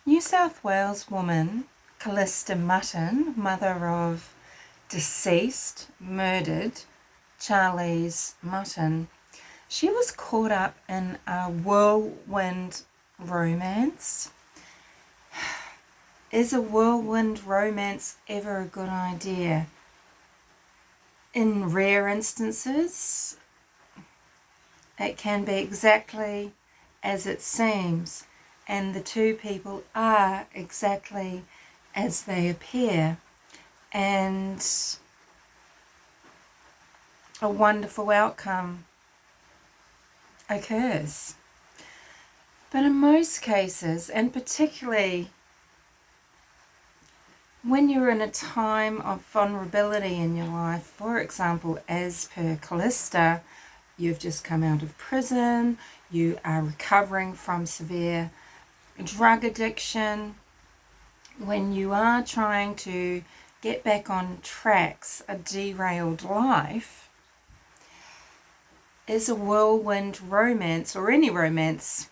New South Wales woman Kallista Mutten, mother of deceased, murdered Charlise Mutten, she was caught up in a whirlwind romance. Is a whirlwind romance ever a good idea? In rare instances, it can be exactly as it seems, and the two people are exactly as they appear, and a wonderful outcome occurs. But in most cases, and particularly when you're in a time of vulnerability in your life, for example, as per Kallista, you've just come out of prison, you are recovering from severe drug addiction, when you are trying to get back on tracks, a derailed life, is a whirlwind romance, or any romance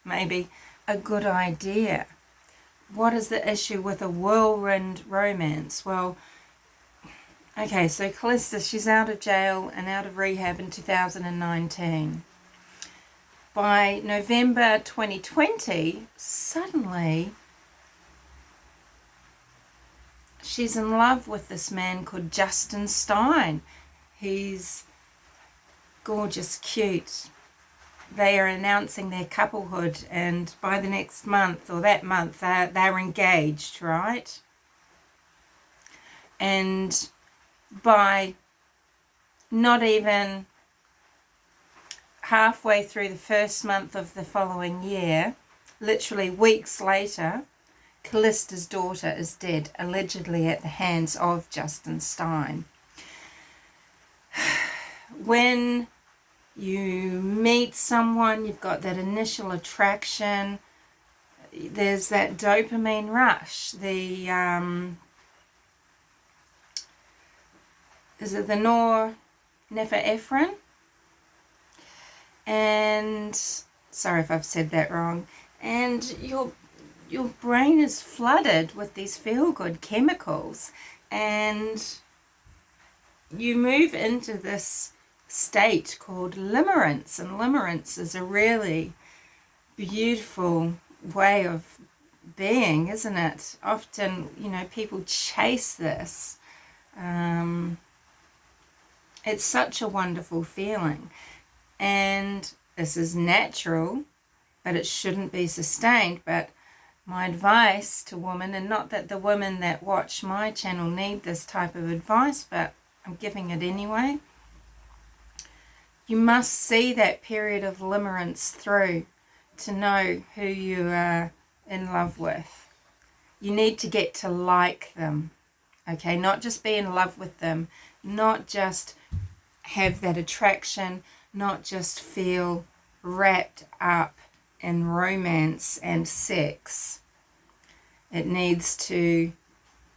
maybe, a good idea? What is the issue with a whirlwind romance? Well, okay, so Kallista, she's out of jail and out of rehab in 2019. By November 2020, suddenly she's in love with this man called Justin Stein. He's gorgeous, cute. They are announcing their couplehood, and by the next month or that month they're engaged, right? And by not even halfway through the first month of the following year, literally weeks later, Kallista's daughter is dead, allegedly at the hands of Justin Stein. When you meet someone, you've got that initial attraction, there's that dopamine rush, is it the norepinephrine? And sorry if I've said that wrong. And your brain is flooded with these feel-good chemicals, and you move into this state called limerance, and limerance is a really beautiful way of being, isn't it? Often, people chase this. It's such a wonderful feeling, and this is natural, but it shouldn't be sustained. But my advice to women, and not that the women that watch my channel need this type of advice, but I'm giving it anyway, you must see that period of limerance through to know who you are in love with. You need to get to like them, okay? Not just be in love with them, not just have that attraction, not just feel wrapped up in romance and sex. It needs to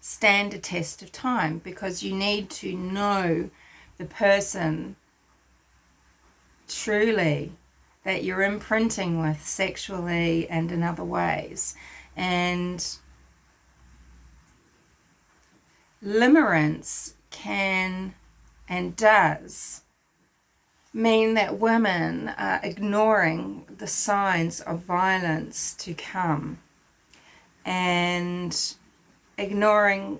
stand a test of time, because you need to know the person truly that you're imprinting with sexually and in other ways. And limerance can and does mean that women are ignoring the signs of violence to come, and ignoring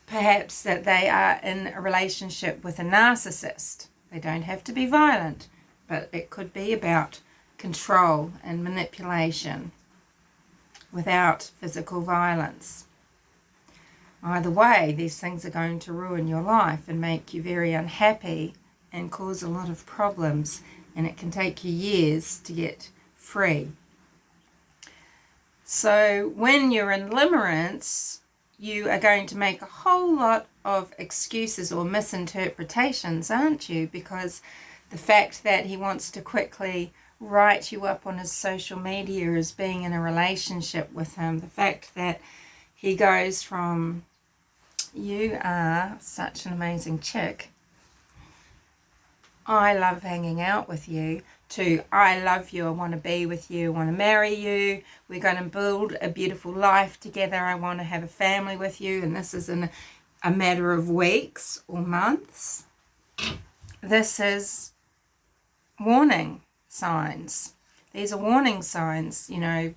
perhaps that they are in a relationship with a narcissist. They don't have to be violent, but it could be about control and manipulation without physical violence. Either way, these things are going to ruin your life and make you very unhappy and cause a lot of problems, and it can take you years to get free. So when you're in limerance, you are going to make a whole lot of excuses or misinterpretations, aren't you? Because the fact that he wants to quickly write you up on his social media as being in a relationship with him, the fact that he goes from, you are such an amazing chick, I love hanging out with you, to I love you, I want to be with you, I want to marry you, we're going to build a beautiful life together, I want to have a family with you, and this is in a matter of weeks or months. This is warning signs. These are warning signs. You know,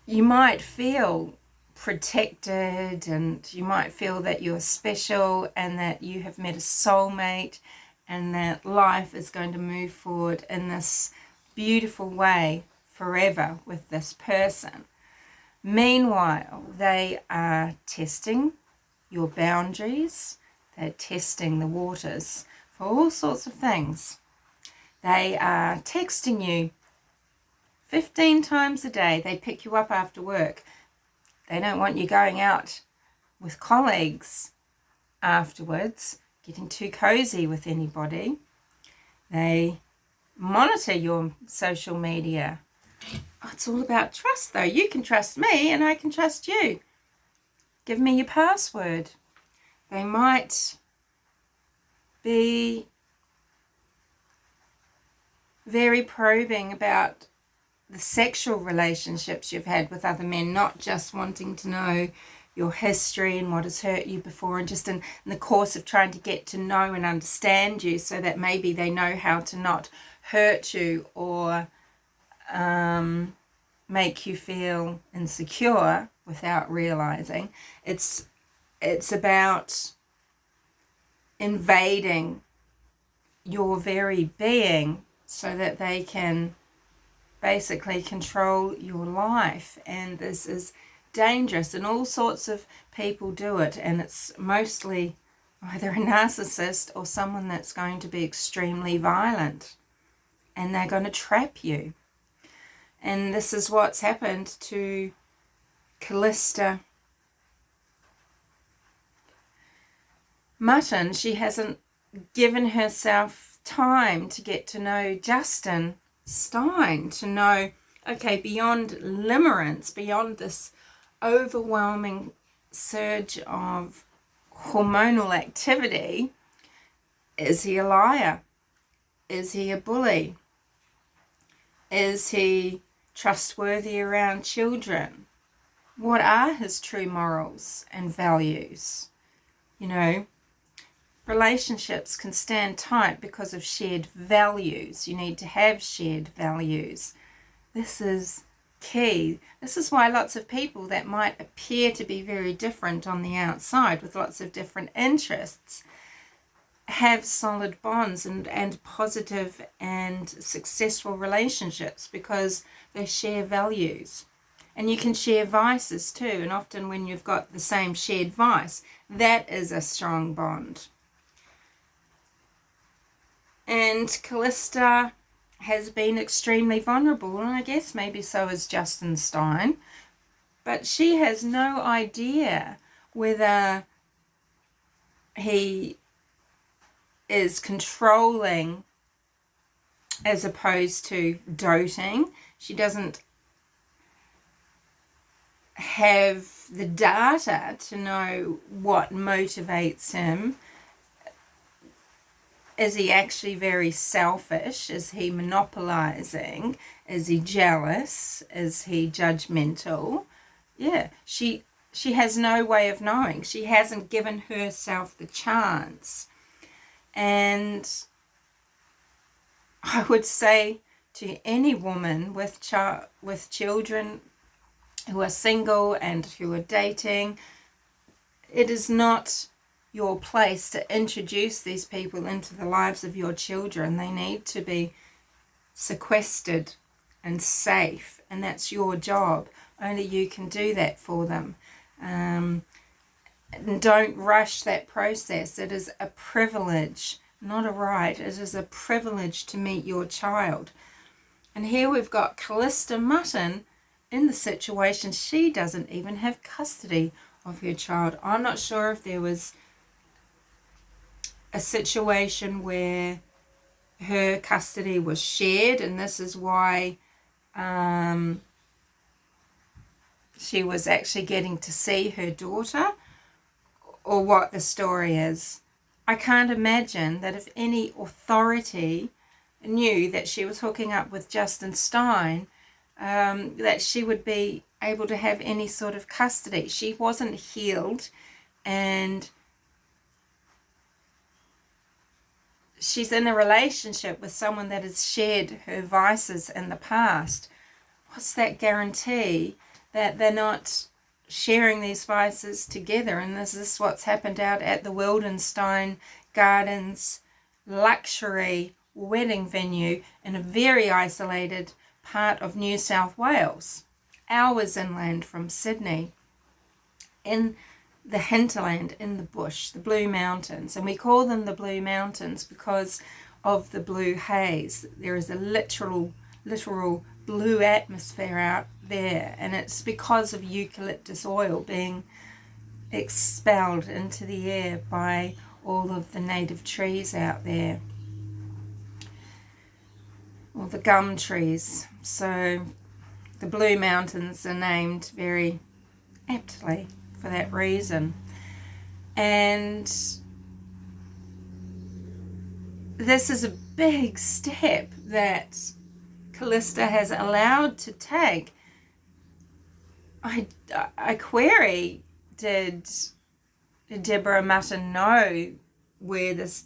you might feel protected and you might feel that you're special and that you have met a soulmate and that life is going to move forward in this beautiful way forever with this person. Meanwhile, they are testing your boundaries. They're testing the waters for all sorts of things. They are texting you 15 times a day. They pick you up after work. They don't want you going out with colleagues afterwards, getting too cozy with anybody. They monitor your social media. Oh, it's all about trust, though. You can trust me and I can trust you. Give me your password. They might be very probing about the sexual relationships you've had with other men, not just wanting to know your history and what has hurt you before, and just in the course of trying to get to know and understand you so that maybe they know how to not hurt you or make you feel insecure without realizing. It's about invading your very being so that they can basically control your life, and this is dangerous, and all sorts of people do it, and it's mostly either a narcissist or someone that's going to be extremely violent, and they're going to trap you. And this is what's happened to Kallista Mutten. She hasn't given herself time to get to know Justin Stein, to know, okay, beyond limerance, beyond this overwhelming surge of hormonal activity, is he a liar? Is he a bully? Is he trustworthy around children? What are his true morals and values? You know, relationships can stand tight because of shared values. You need to have shared values. This is key. This is why lots of people that might appear to be very different on the outside with lots of different interests have solid bonds and positive and successful relationships because they share values. And you can share vices too, and often when you've got the same shared vice, that is a strong bond. And Kallista has been extremely vulnerable, and I guess maybe so is Justin Stein, but she has no idea whether he is controlling as opposed to doting. She doesn't have the data to know what motivates him. Is he actually very selfish? Is he monopolizing? Is he jealous? Is he judgmental? Yeah, she has no way of knowing. She hasn't given herself the chance. And I would say to any woman with children who are single and who are dating, it is not your place to introduce these people into the lives of your children. They need to be sequestered and safe, and that's your job. Only you can do that for them. And don't rush that process. It is a privilege, not a right. It is a privilege to meet your child. And here we've got Kallista Mutten in the situation. She doesn't even have custody of her child. I'm not sure if there was a situation where her custody was shared, and this is why she was actually getting to see her daughter, or what the story is. I can't imagine that if any authority knew that she was hooking up with Justin Stein, that she would be able to have any sort of custody. She wasn't healed, and she's in a relationship with someone that has shared her vices in the past. What's that guarantee that they're not sharing these vices together? And this is what's happened out at the Wildenstein Gardens luxury wedding venue in a very isolated part of New South Wales, hours inland from Sydney, in the hinterland, in the bush, the Blue Mountains. And we call them the Blue Mountains because of the blue haze. There is a literal blue atmosphere out there, and it's because of eucalyptus oil being expelled into the air by all of the native trees out there, or the gum trees. So the Blue Mountains are named very aptly for that reason. And this is a big step that Kallista has allowed to take. I query, did Deborah Mutten know where this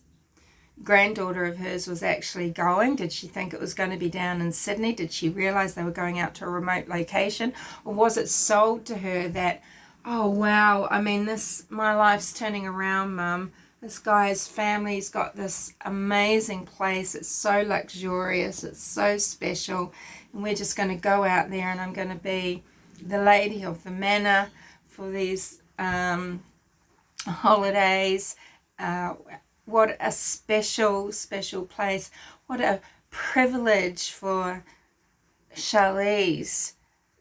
granddaughter of hers was actually going? Did she think it was going to be down in Sydney? Did she realize they were going out to a remote location? Or was it sold to her that, oh wow, I mean, my life's turning around, Mum. This guy's family's got this amazing place. It's so luxurious. It's so special. And we're just going to go out there, and I'm going to be the lady of the manor for these holidays. What a special place. What a privilege for Charlise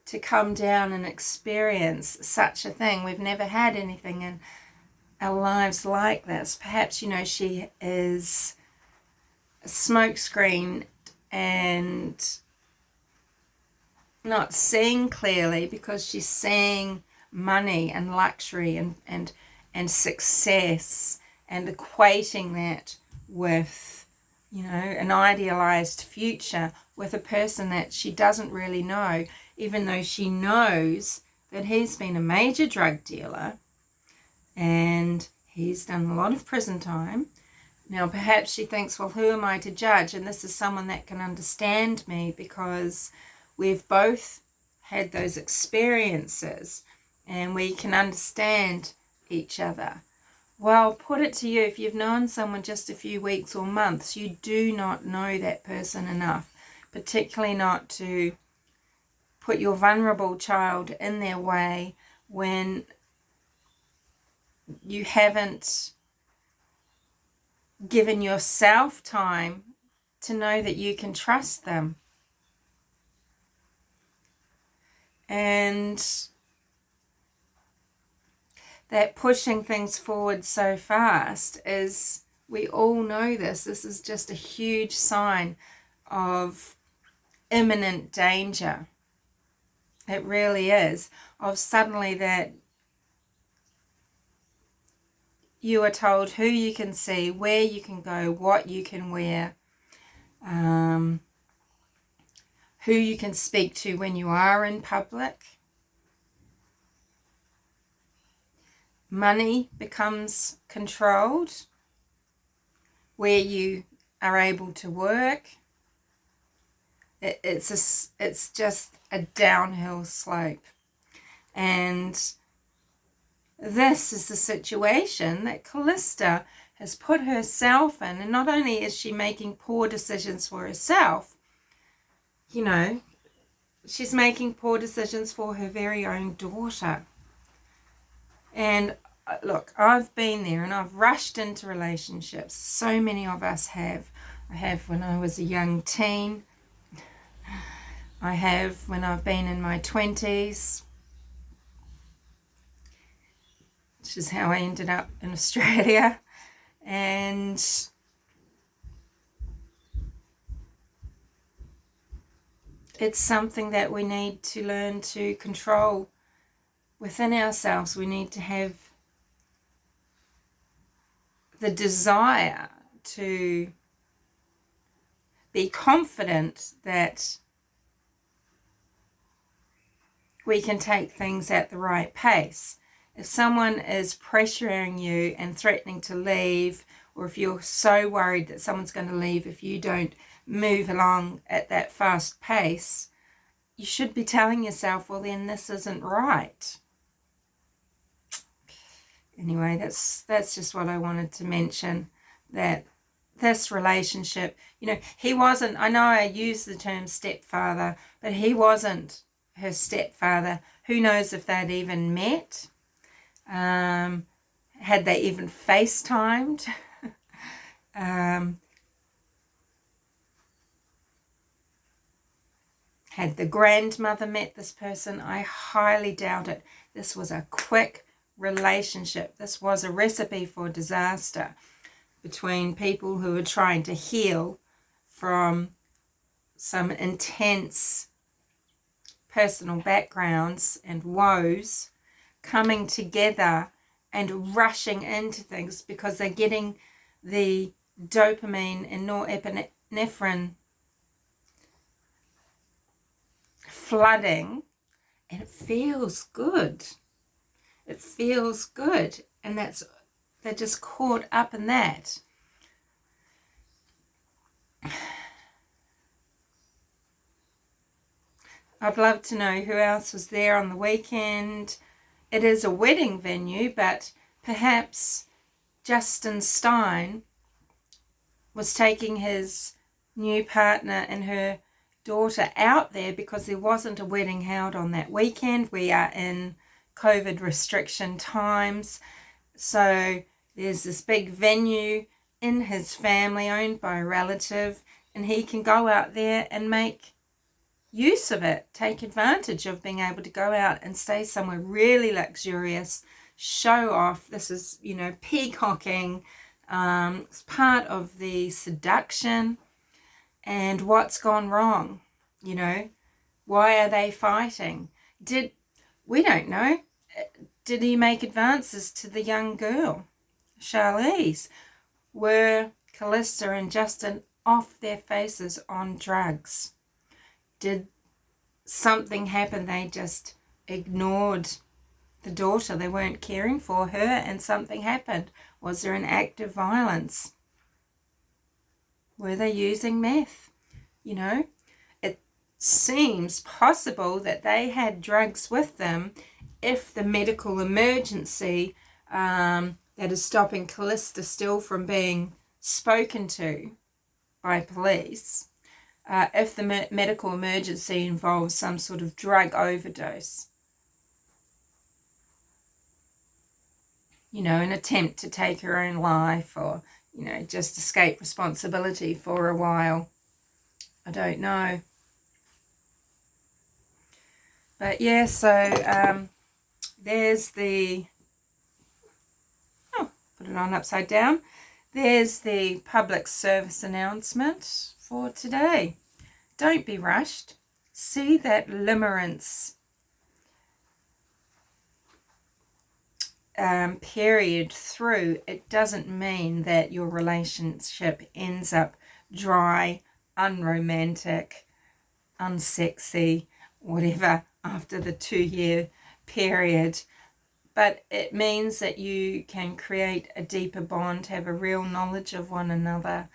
to come down and experience such a thing. We've never had anything in our lives like this. Perhaps, she is smokescreen and not seeing clearly because she's seeing money and luxury and success, and equating that with, an idealized future with a person that she doesn't really know, even though she knows that he's been a major drug dealer and he's done a lot of prison time. Now, perhaps she thinks, well, who am I to judge? And this is someone that can understand me because we've both had those experiences and we can understand each other. Well, put it to you, if you've known someone just a few weeks or months, you do not know that person enough, particularly not to put your vulnerable child in their way when you haven't given yourself time to know that you can trust them. And that pushing things forward so fast is, we all know this is just a huge sign of imminent danger. It really is, of suddenly that you are told who you can see, where you can go, what you can wear, who you can speak to when you are in public. Money becomes controlled, where you are able to work. It's just a downhill slope. And this is the situation that Kallista has put herself in. And not only is she making poor decisions for herself, she's making poor decisions for her very own daughter. And look, I've been there and I've rushed into relationships. So many of us have. I have when I was a young teen. I have when I've been in my 20s, which is how I ended up in Australia. And it's something that we need to learn to control within ourselves. We need to have the desire to be confident that we can take things at the right pace. If someone is pressuring you and threatening to leave, or if you're so worried that someone's going to leave if you don't move along at that fast pace, you should be telling yourself, well, then this isn't right. Anyway, that's just what I wanted to mention, that this relationship, you know, he wasn't, I know I use the term stepfather, but he wasn't her stepfather. Who knows if they'd even met? Had they even FaceTimed? Had the grandmother met this person? I highly doubt it. This was a quick relationship. This was a recipe for disaster between people who were trying to heal from some intense personal backgrounds and woes, coming together and rushing into things because they're getting the dopamine and norepinephrine flooding, and it feels good. It feels good, and they're just caught up in that. I'd love to know who else was there on the weekend. It is a wedding venue, but perhaps Justin Stein was taking his new partner and her daughter out there because there wasn't a wedding held on that weekend. We are in COVID restriction times, so there's this big venue in his family owned by a relative, and he can go out there and make use of it, take advantage of being able to go out and stay somewhere really luxurious, show off. This is, you know, peacocking. It's part of the seduction. And what's gone wrong? You know, why are they fighting? We don't know. Did he make advances to the young girl, Charlise? Were Kallista and Justin off their faces on drugs? Did something happen? They just ignored the daughter. They weren't caring for her, and something happened. Was there an act of violence? Were they using meth? You know, it seems possible that they had drugs with them if the medical emergency that is stopping Kallista still from being spoken to by police, if the medical emergency involves some sort of drug overdose, you know, an attempt to take her own life, or, you know, just escape responsibility for a while. I don't know. But yeah, so there's the, put it on upside down. There's the public service announcement for today. Don't be rushed. See that limerance period through. It doesn't mean that your relationship ends up dry, unromantic, unsexy, whatever, after the 2-year period. But it means that you can create a deeper bond, have a real knowledge of one another,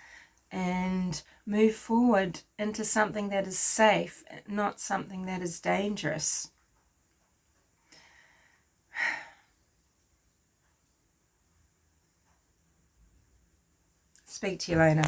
and move forward into something that is safe, not something that is dangerous. Speak to you later.